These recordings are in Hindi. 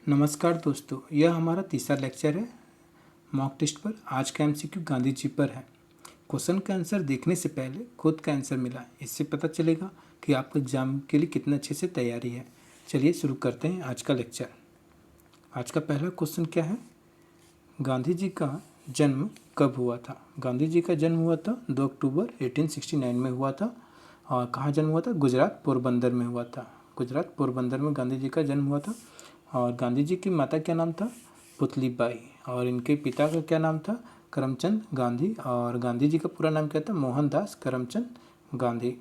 नमस्कार दोस्तों, यह हमारा तीसरा लेक्चर है मॉक टेस्ट पर। आज का एमसीक्यू गांधी जी पर है। क्वेश्चन का आंसर देखने से पहले खुद का आंसर मिला, इससे पता चलेगा कि आपको एग्जाम के लिए कितना अच्छे से तैयारी है। चलिए शुरू करते हैं आज का लेक्चर। आज का पहला क्वेश्चन क्या है? गांधी जी का जन्म कब हुआ था? गांधी जी का जन्म हुआ था 2 अक्टूबर 1869 में हुआ था। और कहाँ जन्म हुआ था? गुजरात पोरबंदर में हुआ था। गुजरात पोरबंदर में गांधी जी का जन्म हुआ था। और गांधी जी की माता क्या नाम था? पुतलीबाई। और इनके पिता का क्या नाम था? करमचंद गांधी। और गांधी जी का पूरा नाम क्या था? मोहनदास करमचंद गांधी।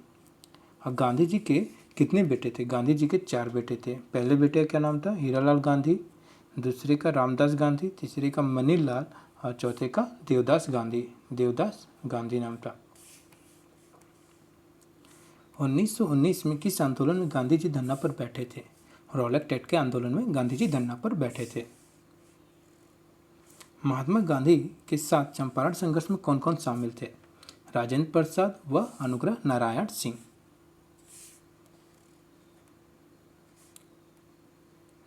और गांधी जी के कितने बेटे थे? गांधी जी के 4 बेटे थे। पहले बेटे का क्या नाम था? हीरालाल गांधी। दूसरे का रामदास गांधी। तीसरे का मनीलाल। और चौथे का देवदास गांधी। देवदास गांधी नाम था। 1919 में किस आंदोलन में गांधी जी धरना पर बैठे थे? रॉलेट एक्ट के आंदोलन में गांधी जी धरना पर बैठे थे। महात्मा गांधी के साथ चंपारण संघर्ष में कौन कौन शामिल थे? राजेंद्र प्रसाद व अनुग्रह नारायण सिंह।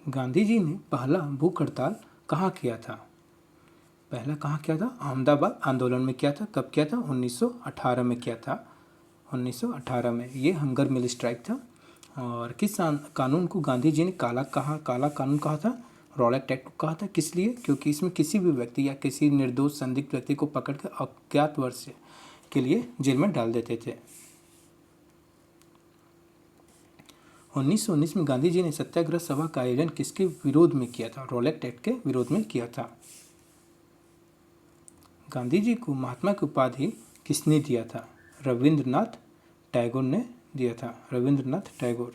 गांधी जी ने पहला भूख हड़ताल कहाँ किया था? पहला कहाँ किया था? अहमदाबाद आंदोलन में किया था। कब किया था? 1918 में किया था। 1918 में ये हंगर मिल स्ट्राइक था। और किस कानून को गांधी जी ने काला कानून कहा था? रॉलेट एक्ट को कहा था। किस लिए? क्योंकि इसमें किसी भी व्यक्ति या किसी निर्दोष संदिग्ध व्यक्ति को पकड़कर अज्ञात वर्ष के लिए जेल में डाल देते थे। 1919 में गांधी जी ने सत्याग्रह सभा का आयोजन किसके विरोध में किया था? रॉलेट एक्ट के विरोध में किया था। गांधी जी को महात्मा की उपाधि किसने दिया था? रविंद्रनाथ टैगोर ने दिया था। रविंद्रनाथ टैगोर।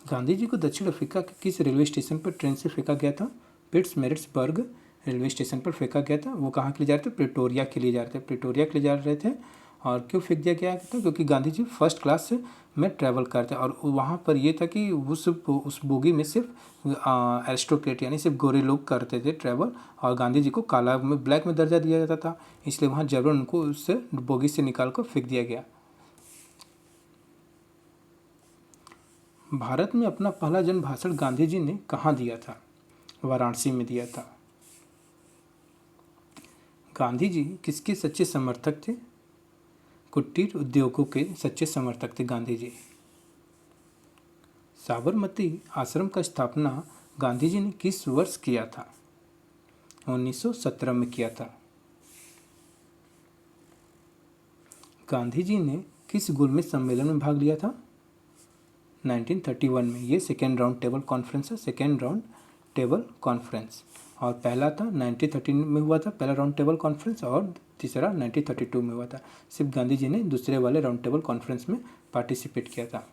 गांधी जी को दक्षिण अफ्रीका के किस रेलवे स्टेशन पर ट्रेन से फेंका गया था? पिट्समैरिट्सबर्ग रेलवे स्टेशन पर फेंका गया था। वो कहाँ के लिए जा रहे थे? प्रिटोरिया के लिए जा रहे थे। प्रिटोरिया के लिए जा रहे थे। और क्यों फेंक दिया गया था? क्योंकि गांधी जी फर्स्ट क्लास में ट्रैवल करते और वहाँ पर ये था कि उस बोगी में सिर्फ एरिस्टोक्रेट यानी सिर्फ गोरे लोग करते थे ट्रैवल। और गांधी जी को काला में ब्लैक में दर्जा दिया जाता था, इसलिए वहाँ जबरन उनको उससे बोगी से निकाल कर फेंक दिया गया। भारत में अपना पहला जन भाषण गांधी जी ने कहाँ दिया था? वाराणसी में दिया था। गांधी जी किसके सच्चे समर्थक थे? कुटीर उद्योगों के सच्चे समर्थक थे गांधी जी। साबरमती आश्रम का स्थापना गांधी जी ने किस वर्ष किया था? 1917 में किया था। गांधी जी ने किस गोलमेज सम्मेलन में भाग लिया था? 1931 में। ये सेकेंड राउंड टेबल कॉन्फ्रेंस है। Second round table conference. और पहला था 1913 में हुआ था पहला राउंड टेबल कॉन्फ्रेंस। और तीसरा 1932 में हुआ था। सिर्फ गांधी जी ने दूसरे वाले राउंड टेबल कॉन्फ्रेंस में पार्टिसिपेट किया था।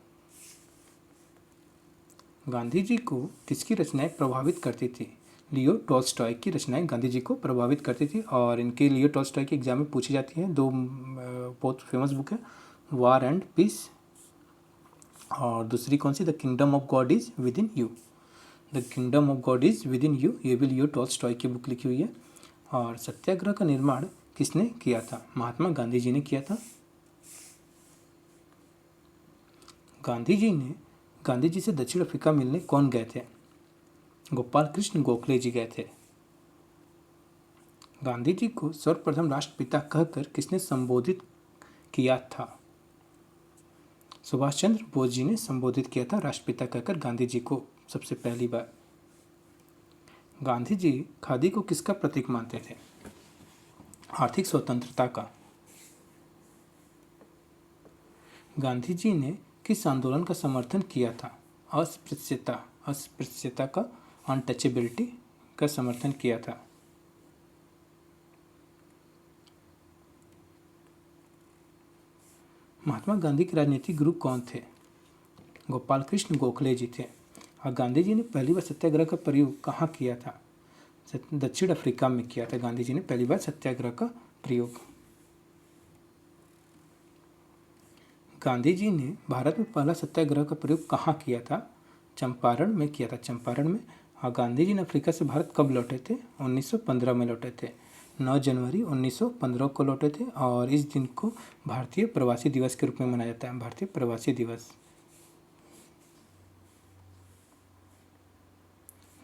गांधी जी को किसकी रचनाएं प्रभावित करती थी? लियो टॉल्स्टॉय की रचनाएं गांधी जी को प्रभावित करती थी। और इनके लियो टॉल्स्टॉय की एग्जाम में पूछी जाती है। दो बहुत फेमस बुक है, वार एंड पीस और दूसरी कौन सी? The kingdom of God is within you. The kingdom of God is within you, ये भी लियो टॉल्स्टॉय की बुक लिखी हुई है। और सत्याग्रह का निर्माण किसने किया था? महात्मा गांधी जी ने किया था। गांधी जी से दक्षिण अफ्रीका मिलने कौन गए थे? गोपाल कृष्ण गोखले जी गए थे। गांधी जी को सर्वप्रथम राष्ट्रपिता कहकर किसने संबोधित किया था? सुभाष चंद्र बोस जी ने संबोधित किया था राष्ट्रपिता कहकर गांधी जी को सबसे पहली बार। गांधी जी खादी को किसका प्रतीक मानते थे? आर्थिक स्वतंत्रता का। गांधी जी ने किस आंदोलन का समर्थन किया था? अस्पृश्यता का, अनटचेबिलिटी का समर्थन किया था। महात्मा गांधी के राजनीतिक गुरु कौन थे? गोपाल कृष्ण गोखले जी थे। और गांधी जी ने पहली बार सत्याग्रह का प्रयोग कहाँ किया था? दक्षिण अफ्रीका में किया था गांधी जी ने पहली बार सत्याग्रह का प्रयोग। गांधी जी ने भारत में पहला सत्याग्रह का प्रयोग कहाँ किया था? चंपारण में किया था। चंपारण में। और गांधी जी ने अफ्रीका से भारत कब लौटे थे? 1915 में लौटे थे। 9 जनवरी 1915 को लौटे थे। और इस दिन को भारतीय प्रवासी दिवस के रूप में मनाया जाता है। भारतीय प्रवासी दिवस।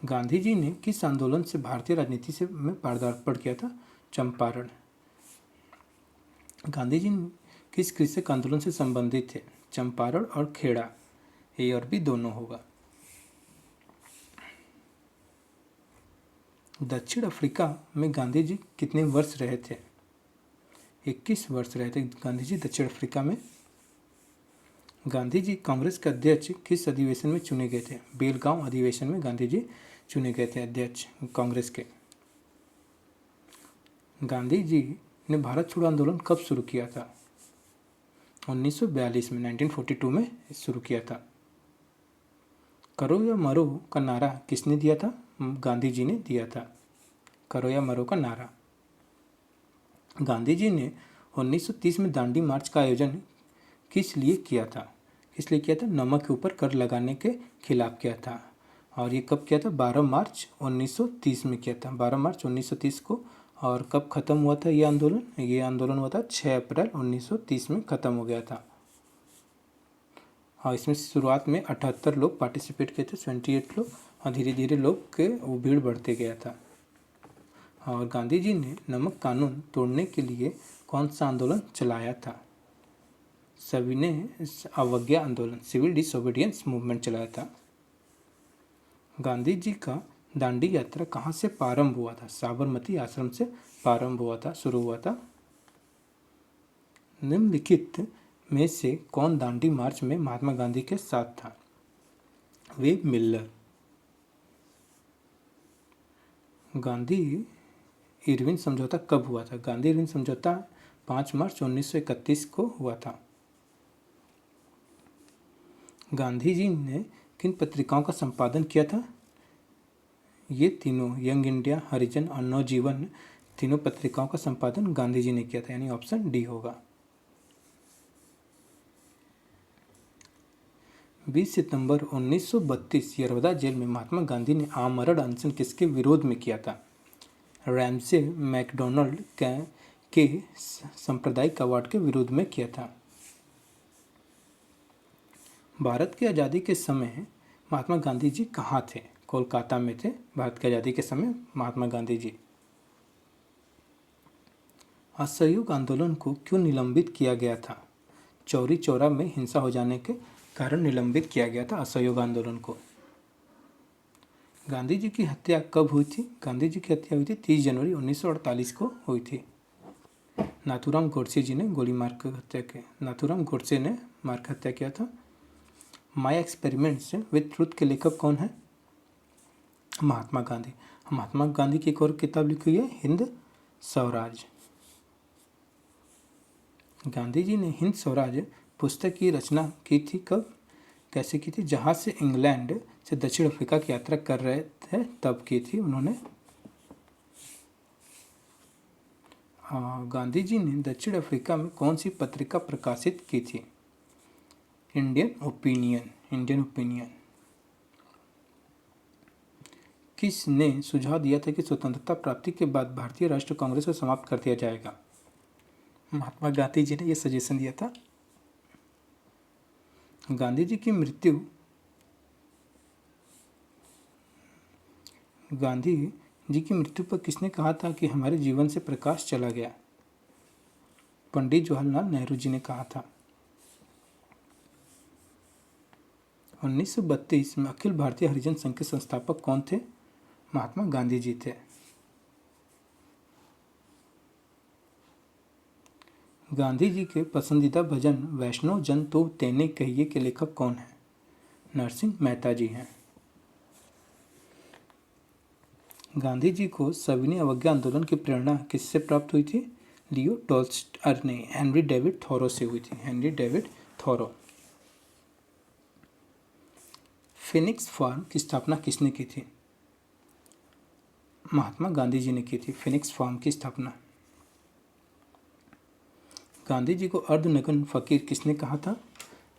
गांधी जी ने किस आंदोलन से भारतीय राजनीति से में पदार्पण किया था? चंपारण। गांधी जी किस कृषक आंदोलन से संबंधित थे? चंपारण और खेड़ा। ए और बी दोनों होगा। दक्षिण अफ्रीका में गांधी जी कितने वर्ष रहे थे? 21 वर्ष रहे थे गांधी जी दक्षिण अफ्रीका में। गांधी जी कांग्रेस के अध्यक्ष किस अधिवेशन में चुने गए थे? बेलगांव अधिवेशन में गांधी जी चुने गए थे अध्यक्ष कांग्रेस के। गांधी जी ने भारत छोड़ो आंदोलन कब शुरू किया था? 1942 में, 1942 में शुरू किया था। करो या मरो का नारा किसने दिया था? गांधी जी ने दिया था करो या मरो का नारा। गांधी जी ने 1930 में दांडी मार्च का आयोजन किस लिए किया था? किस लिए किया था? नमक के ऊपर कर लगाने के खिलाफ किया था। और ये कब किया था? 12 मार्च 1930 में किया था, 12 मार्च 1930 को। और कब ख़त्म हुआ था ये आंदोलन? ये आंदोलन हुआ था 6 अप्रैल 1930 में ख़त्म हो गया था। और इसमें शुरुआत में 78 लोग पार्टिसिपेट किए थे, 28 लोग, और धीरे धीरे लोग के वो भीड़ बढ़ते गया था। और गांधी जी ने नमक कानून तोड़ने के लिए कौन सा आंदोलन चलाया था? सविनय अवज्ञा आंदोलन, सिविल डिसोबीडियंस मूवमेंट चलाया था। गांधी जी का दांडी यात्रा कहाँ से प्रारंभ हुआ था? साबरमती आश्रम से प्रारंभ हुआ था, शुरू हुआ था। निम्नलिखित में से कौन दांडी मार्च में महात्मा गांधी के साथ था? Web Miller. गांधी इरविन समझौता कब हुआ था? गांधी इरविन समझौता 5 मार्च 1931 को हुआ था। गांधी जी ने किन पत्रिकाओं का संपादन किया था? ये तीनों, यंग इंडिया, हरिजन और नवजीवन, तीनों पत्रिकाओं का संपादन गांधी जी ने किया था, यानी ऑप्शन डी होगा। 20 सितंबर 1932 यरवदा जेल में महात्मा गांधी ने आमरण अनशन किसके विरोध में किया था? रैमसे मैकडोनाल्ड के सांप्रदायिक अवार्ड के विरोध में किया था। भारत की आज़ादी के समय महात्मा गांधी जी कहाँ थे? कोलकाता में थे भारत की आज़ादी के समय महात्मा गांधी जी। असहयोग आंदोलन को क्यों निलंबित किया गया था? चौरी चौरा में हिंसा हो जाने के कारण निलंबित किया गया था असहयोग आंदोलन को। गांधी जी की हत्या कब हुई थी? गांधी जी की हत्या हुई थी 30 जनवरी 1948 को हुई थी। नाथूराम गोडसे जी ने गोली मार कर हत्या की। नाथूराम गोडसे ने मार कर हत्या किया था। माय एक्सपेरिमेंट्स विद ट्रूथ के लेखक कौन है? महात्मा गांधी। महात्मा गांधी की एक और किताब लिखी हुई है, हिंद स्वराज। गांधी जी ने हिंद स्वराज पुस्तक की रचना की थी कब, कैसे की थी? जहाज से इंग्लैंड से दक्षिण अफ्रीका की यात्रा कर रहे थे तब की थी उन्होंने। गांधी जी ने दक्षिण अफ्रीका में कौन सी पत्रिका प्रकाशित की थी? Indian opinion. Indian opinion. किसने सुझाव दिया था कि स्वतंत्रता प्राप्ति के बाद भारतीय राष्ट्रीय कांग्रेस को समाप्त कर दिया जाएगा? महात्मा गांधी जी ने यह सजेशन दिया था। गांधी जी की मृत्यु, गांधी जी की मृत्यु पर किसने कहा था कि हमारे जीवन से प्रकाश चला गया? पंडित जवाहरलाल नेहरू जी ने कहा था। 1932 में अखिल भारतीय हरिजन संघ के संस्थापक कौन थे? महात्मा गांधी जी थे। गांधी जी के पसंदीदा भजन वैष्णव जन तो तेने कहिए के लेखक कौन है? नरसिंह मेहता जी हैं। गांधी जी को सविनय अवज्ञा आंदोलन की प्रेरणा किससे प्राप्त हुई थी? लियो टॉल्स्टॉय ने, हेनरी डेविड थॉरो से हुई थी। Henry David Thoreau. Phoenix Farm की स्थापना किसने की थी? महात्मा गांधी जी ने की थी फिनिक्स फार्म की स्थापना। गांधी जी को अर्धनग्न फकीर किसने कहा था?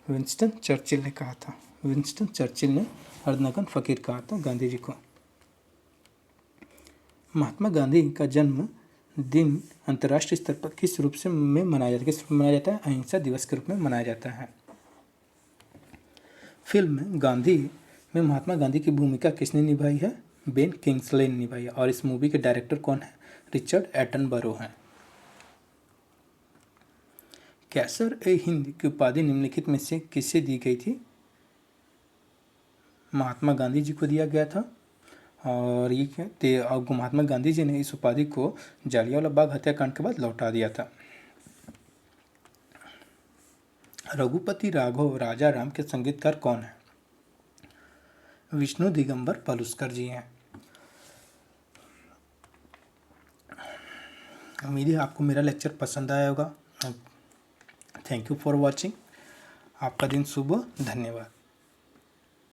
विंस्टन चर्चिल ने कहा था। विंस्टन चर्चिल ने अर्धनग्न फकीर कहा था गांधी जी को। महात्मा गांधी का जन्म दिन अंतर्राष्ट्रीय स्तर पर किस रूप से में मनाया जाता है? किस रूप में मनाया जाता है? अहिंसा दिवस के रूप में मनाया जाता है। फिल्म गांधी में महात्मा गांधी की भूमिका किसने निभाई है? बेन किंग्सले ने निभाई है। और इस मूवी के डायरेक्टर कौन है? रिचर्ड एटनबरो हैं। कैसर ए हिंद की उपाधि निम्नलिखित में से किसे दी गई थी? महात्मा गांधी जी को दिया गया था। और ये महात्मा गांधी जी ने इस उपाधि को जालियांवाला बाग हत्याकांड के बाद लौटा दिया था। रघुपति राघव राजा राम के संगीतकार कौन है? विष्णु दिगंबर पलुस्कर जी हैं। उम्मीद है आपको मेरा लेक्चर पसंद आया होगा। Thank you for watching. आपका दिन शुभ हो। धन्यवाद।